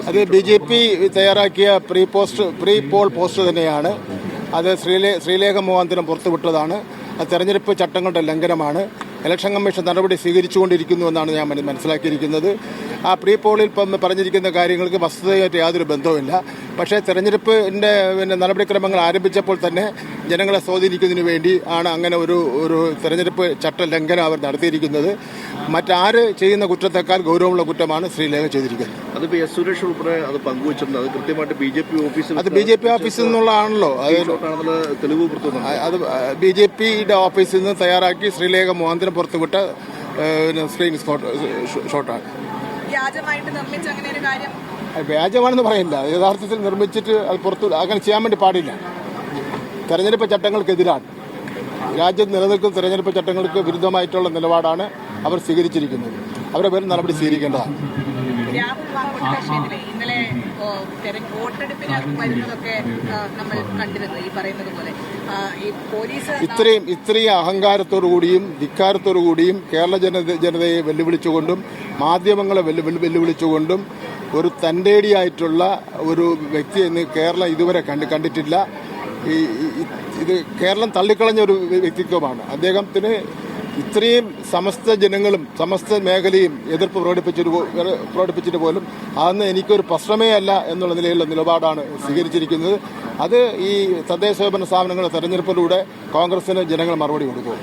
അത് BJP തയ്യാറാക്കിയ pre poll post തന്നെയാണ്. അത് ശ്രീലേഖ മുഖാന്തരം പുറത്തുവിട്ടതാണ്. അത് തെരഞ്ഞെടുപ്പ് ചട്ടങ്ങളുടെ ലംഘനമാണ്. ഇലക്ഷൻ കമ്മീഷൻ നടപടി സ്വീകരിച്ചുകൊണ്ടിരിക്കുന്നുവെന്നാണ് ഞാൻ മനസ്സിലാക്കിയിരിക്കുന്നത്. ആ പ്രീ പോളിൽ ഇപ്പം പറഞ്ഞിരിക്കുന്ന കാര്യങ്ങൾക്ക് വസ്തുതയായിട്ട് യാതൊരു ബന്ധവുമില്ല. പക്ഷേ തെരഞ്ഞെടുപ്പിൻ്റെ നടപടിക്രമങ്ങൾ ആരംഭിച്ചപ്പോൾ തന്നെ ജനങ്ങളെ സ്വാധീനിക്കുന്നതിന് വേണ്ടി ആണ് അങ്ങനെ ഒരു തെരഞ്ഞെടുപ്പ് ചട്ട ലംഘനം അവർ നടത്തിയിരിക്കുന്നത്. മറ്റാര് ചെയ്യുന്ന കുറ്റത്തെക്കാൾ ഗൗരവമുള്ള കുറ്റമാണ് ശ്രീലേഖ ചെയ്തിരിക്കുന്നത്. അതിപ്പോൾ എസ് സുരേഷ് ഉൾപ്പെടെ അത് പങ്കുവച്ചിട്ടുണ്ട്. അത് കൃത്യമായിട്ട് BJP ഓഫീസിൽ നിന്നുള്ളതാണല്ലോ. തെളിവ് അത് BJPയുടെ ഓഫീസിൽ നിന്ന് തയ്യാറാക്കി ശ്രീലേഖ മുഖാന്തരം പുറത്തുവിട്ട സ്ക്രീൻ ഷോട്ടാണ്. വ്യാജമാണെന്ന് പറയില്ല. യഥാർത്ഥത്തിൽ നിർമ്മിച്ചിട്ട് അത് അങ്ങനെ ചെയ്യാൻ വേണ്ടി പാടില്ല. തെരഞ്ഞെടുപ്പ് ചട്ടങ്ങൾക്കെതിരാണ്. രാജ്യത്ത് നിലനിൽക്കുന്ന തെരഞ്ഞെടുപ്പ് ചട്ടങ്ങൾക്ക് വിരുദ്ധമായിട്ടുള്ള നിലപാടാണ് അവർ സ്വീകരിച്ചിരിക്കുന്നത്. അവരെ പേരിൽ നടപടി സ്വീകരിക്കേണ്ടതാണ്. ഇന്നലെ വോട്ടെടുപ്പിന് വരുന്നതൊക്കെ നമ്മൾ കണ്ടിരുന്നു. ഈ പറയുന്നത് പോലെ ഇത്രയും അഹങ്കാരത്തോടു കൂടിയും ധിക്കാരത്തോടു കൂടിയും കേരള ജനതയെ വെല്ലുവിളിച്ചുകൊണ്ടും മാധ്യമങ്ങളെ വെല്ലുവിളിച്ചുകൊണ്ടും ഒരു തന്റേടിയായിട്ടുള്ള ഒരു വ്യക്തി എന്ന് കേരളം ഇതുവരെ കണ്ടിട്ടില്ല. ഇത് കേരളം തള്ളിക്കളഞ്ഞ ഒരു വ്യക്തിത്വമാണ് അദ്ദേഹത്തിന്. ഇത്രയും സമസ്ത ജനങ്ങളും സമസ്ത മേഖലയും എതിർപ്പ് പ്രകടിപ്പിച്ചിട്ട് പോലും അന്ന് എനിക്കൊരു പ്രശ്നമേ അല്ല എന്നുള്ള നിലയിലുള്ള നിലപാടാണ് സ്വീകരിച്ചിരിക്കുന്നത്. അത് ഈ തദ്ദേശ സ്വയംഭരണ സ്ഥാപനങ്ങളുടെ തെരഞ്ഞെടുപ്പിലൂടെ കോൺഗ്രസിന് ജനങ്ങൾ മറുപടി കൊടുക്കും.